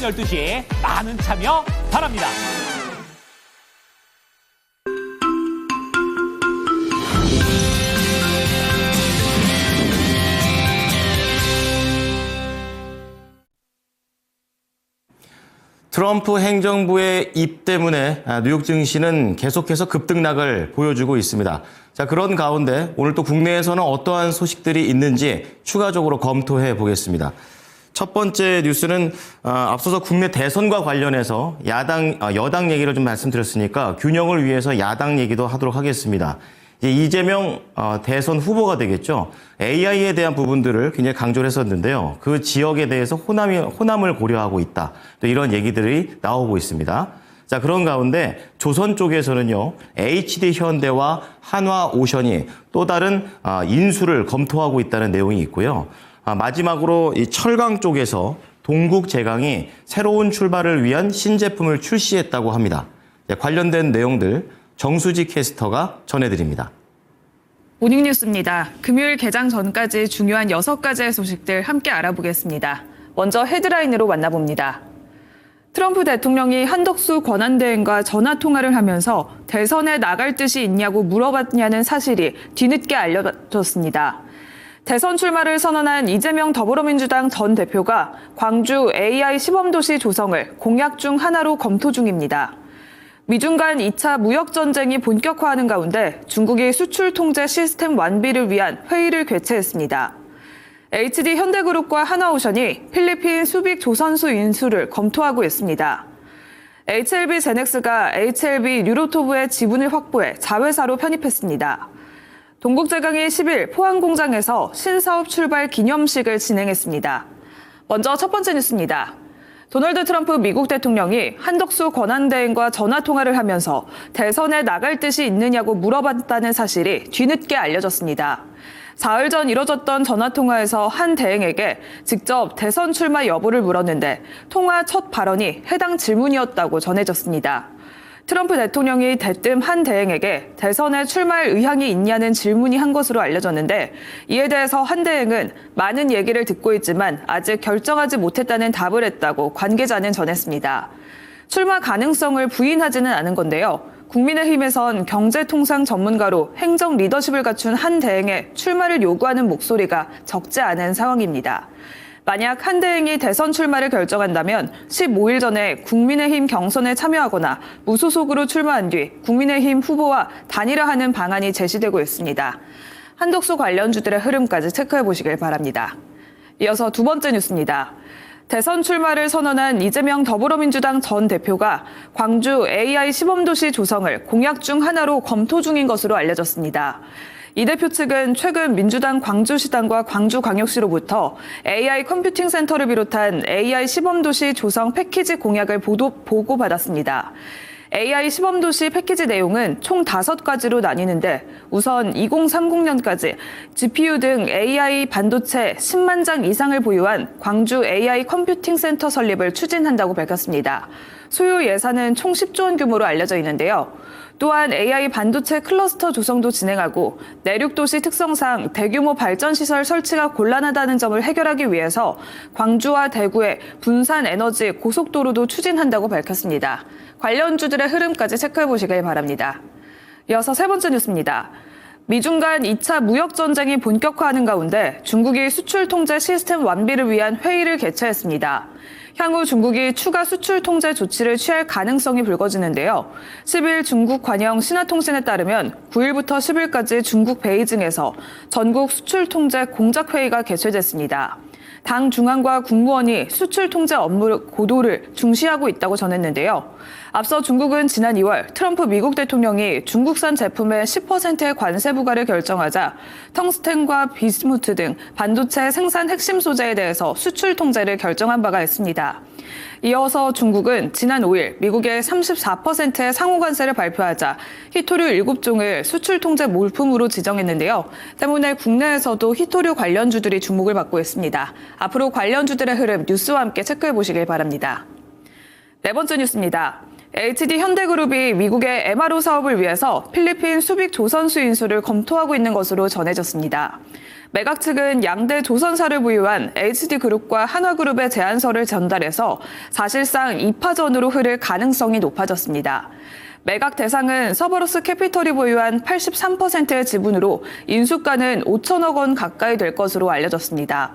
12시 많은 참여 바랍니다. 트럼프 행정부의 입 때문에 뉴욕 증시는 계속해서 급등락을 보여주고 있습니다. 자, 그런 가운데 오늘 또 국내에서는 어떠한 소식들이 있는지 추가적으로 검토해 보겠습니다. 첫 번째 뉴스는 앞서서 국내 대선과 관련해서 여당 얘기를 좀 말씀드렸으니까 균형을 위해서 야당 얘기도 하도록 하겠습니다. 이재명 대선 후보가 되겠죠. AI에 대한 부분들을 굉장히 강조를 했었는데요. 그 지역에 대해서 호남을 고려하고 있다. 또 이런 얘기들이 나오고 있습니다. 자, 그런 가운데 조선 쪽에서는요, HD 현대와 한화 오션이 또 다른 인수를 검토하고 있다는 내용이 있고요. 마지막으로 이 철강 쪽에서 동국제강이 새로운 출발을 위한 신제품을 출시했다고 합니다. 관련된 내용들 정수지 캐스터가 전해드립니다. 모닝뉴스입니다. 금요일 개장 전까지 중요한 6가지의 소식들 함께 알아보겠습니다. 먼저 헤드라인으로 만나봅니다. 트럼프 대통령이 한덕수 권한대행과 전화통화를 하면서 대선에 나갈 뜻이 있냐고 물어봤냐는 사실이 뒤늦게 알려졌습니다. 대선 출마를 선언한 이재명 더불어민주당 전 대표가 광주 AI 시범도시 조성을 공약 중 하나로 검토 중입니다. 미중 간 2차 무역전쟁이 본격화하는 가운데 중국이 수출 통제 시스템 완비를 위한 회의를 개최했습니다. HD 현대그룹과 하나오션이 필리핀 수빅 조선수 인수를 검토하고 있습니다. HLB 제넥스가 HLB 뉴로토브의 지분을 확보해 자회사로 편입했습니다. 동국제강이 10일 포항공장에서 신사업 출발 기념식을 진행했습니다. 먼저 첫 번째 뉴스입니다. 도널드 트럼프 미국 대통령이 한덕수 권한대행과 전화통화를 하면서 대선에 나갈 뜻이 있느냐고 물어봤다는 사실이 뒤늦게 알려졌습니다. 사흘 전 이뤄졌던 전화통화에서 한 대행에게 직접 대선 출마 여부를 물었는데 통화 첫 발언이 해당 질문이었다고 전해졌습니다. 트럼프 대통령이 대뜸 한 대행에게 대선에 출마할 의향이 있냐는 질문이 한 것으로 알려졌는데 이에 대해서 한 대행은 많은 얘기를 듣고 있지만 아직 결정하지 못했다는 답을 했다고 관계자는 전했습니다. 출마 가능성을 부인하지는 않은 건데요. 국민의힘에선 경제통상 전문가로 행정 리더십을 갖춘 한 대행의 출마를 요구하는 목소리가 적지 않은 상황입니다. 만약 한 대행이 대선 출마를 결정한다면 15일 전에 국민의힘 경선에 참여하거나 무소속으로 출마한 뒤 국민의힘 후보와 단일화하는 방안이 제시되고 있습니다. 한덕수 관련주들의 흐름까지 체크해 보시길 바랍니다. 이어서 두 번째 뉴스입니다. 대선 출마를 선언한 이재명 더불어민주당 전 대표가 광주 AI 시범도시 조성을 공약 중 하나로 검토 중인 것으로 알려졌습니다. 이 대표 측은 최근 민주당 광주시당과 광주광역시로부터 AI 컴퓨팅 센터를 비롯한 AI 시범도시 조성 패키지 공약을 보고받았습니다. AI 시범도시 패키지 내용은 총 5가지로 나뉘는데 우선 2030년까지 GPU 등 AI 반도체 10만 장 이상을 보유한 광주 AI 컴퓨팅 센터 설립을 추진한다고 밝혔습니다. 소요 예산은 총 10조 원 규모로 알려져 있는데요. 또한 AI 반도체 클러스터 조성도 진행하고 내륙도시 특성상 대규모 발전시설 설치가 곤란하다는 점을 해결하기 위해서 광주와 대구의 분산 에너지 고속도로도 추진한다고 밝혔습니다. 관련주들의 흐름까지 체크해 보시길 바랍니다. 이어서 세 번째 뉴스입니다. 미중 간 2차 무역전쟁이 본격화하는 가운데 중국이 수출 통제 시스템 완비를 위한 회의를 개최했습니다. 향후 중국이 추가 수출 통제 조치를 취할 가능성이 불거지는데요. 10일 중국 관영 신화통신에 따르면 9일부터 10일까지 중국 베이징에서 전국 수출 통제 공작회의가 개최됐습니다. 당 중앙과 국무원이 수출 통제 업무 고도를 중시하고 있다고 전했는데요. 앞서 중국은 지난 2월 트럼프 미국 대통령이 중국산 제품에 10%의 관세 부과를 결정하자 텅스텐과 비스무트 등 반도체 생산 핵심 소재에 대해서 수출 통제를 결정한 바가 있습니다. 이어서 중국은 지난 5일 미국의 34%의 상호 관세를 발표하자 히토류 7종을 수출 통제 물품으로 지정했는데요. 때문에 국내에서도 히토류 관련주들이 주목을 받고 있습니다. 앞으로 관련주들의 흐름 뉴스와 함께 체크해 보시길 바랍니다. 네 번째 뉴스입니다. HD 현대그룹이 미국의 MRO 사업을 위해서 필리핀 수빅 조선수 인수를 검토하고 있는 것으로 전해졌습니다. 매각 측은 양대 조선사를 보유한 HD그룹과 한화그룹의 제안서를 전달해서 사실상 2파전으로 흐를 가능성이 높아졌습니다. 매각 대상은 서버로스 캐피털이 보유한 83%의 지분으로 인수가는 5천억 원 가까이 될 것으로 알려졌습니다.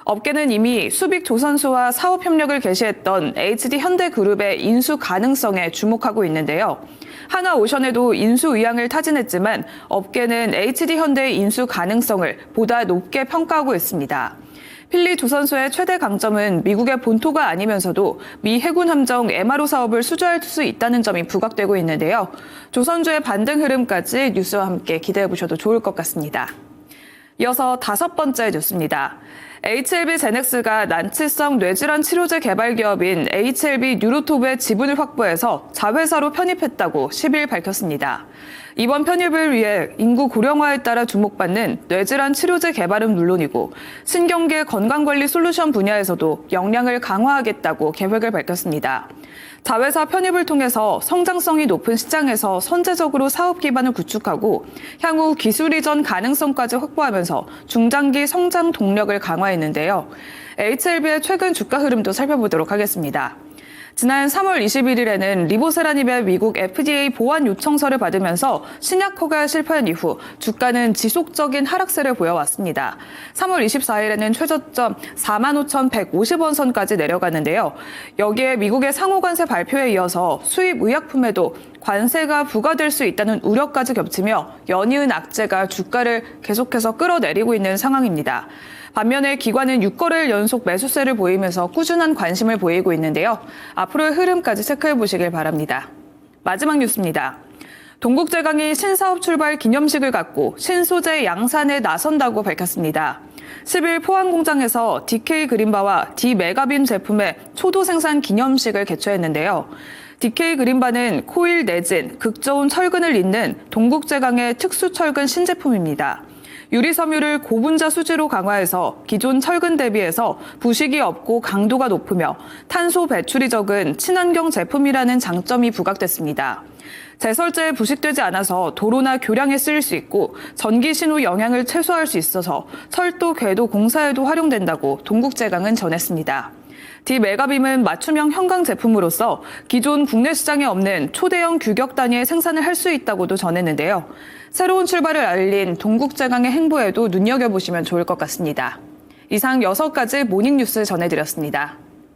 업계는 이미 수빅조선소와 사업 협력을 개시했던 HD현대그룹의 인수 가능성에 주목하고 있는데요. 하나오션에도 인수 의향을 타진했지만 업계는 HD현대의 인수 가능성을 보다 높게 평가하고 있습니다. 필리조선소의 최대 강점은 미국의 본토가 아니면서도 미 해군 함정 MRO 사업을 수주할 수 있다는 점이 부각되고 있는데요. 조선주의 반등 흐름까지 뉴스와 함께 기대해 보셔도 좋을 것 같습니다. 이어서 5번째 뉴스입니다. HLB 제넥스가 난치성 뇌질환 치료제 개발 기업인 HLB 뉴로톱의 지분을 확보해서 자회사로 편입했다고 10일 밝혔습니다. 이번 편입을 위해 인구 고령화에 따라 주목받는 뇌질환 치료제 개발은 물론이고 신경계 건강관리 솔루션 분야에서도 역량을 강화하겠다고 계획을 밝혔습니다. 자회사 편입을 통해서 성장성이 높은 시장에서 선제적으로 사업 기반을 구축하고 향후 기술 이전 가능성까지 확보하면서 중장기 성장 동력을 강화했는데요. HLB의 최근 주가 흐름도 살펴보도록 하겠습니다. 지난 3월 21일에는 리보세라닙의 미국 FDA 보완 요청서를 받으면서 신약 허가에 실패한 이후 주가는 지속적인 하락세를 보여왔습니다. 3월 24일에는 최저점 45,150원 선까지 내려갔는데요. 여기에 미국의 상호관세 발표에 이어서 수입 의약품에도 관세가 부과될 수 있다는 우려까지 겹치며 연이은 악재가 주가를 계속해서 끌어내리고 있는 상황입니다. 반면에 기관은 6거래일 연속 매수세를 보이면서 꾸준한 관심을 보이고 있는데요. 앞으로의 흐름까지 체크해 보시길 바랍니다. 마지막 뉴스입니다. 동국제강이 신사업 출발 기념식을 갖고 신소재 양산에 나선다고 밝혔습니다. 10일 포항공장에서 DK 그린바와 D메가빔 제품의 초도 생산 기념식을 개최했는데요. DK 그린바는 코일 내진, 극저온 철근을 잇는 동국제강의 특수 철근 신제품입니다. 유리섬유를 고분자 수지로 강화해서 기존 철근 대비해서 부식이 없고 강도가 높으며 탄소 배출이 적은 친환경 제품이라는 장점이 부각됐습니다. 제설제에 부식되지 않아서 도로나 교량에 쓰일 수 있고 전기 신호 영향을 최소화할 수 있어서 철도, 궤도 공사에도 활용된다고 동국제강은 전했습니다. D메가빔은 맞춤형 형광 제품으로서 기존 국내 시장에 없는 초대형 규격 단위의 생산을 할 수 있다고도 전했는데요. 새로운 출발을 알린 동국제강의 행보에도 눈여겨보시면 좋을 것 같습니다. 이상 6가지 모닝뉴스 전해드렸습니다.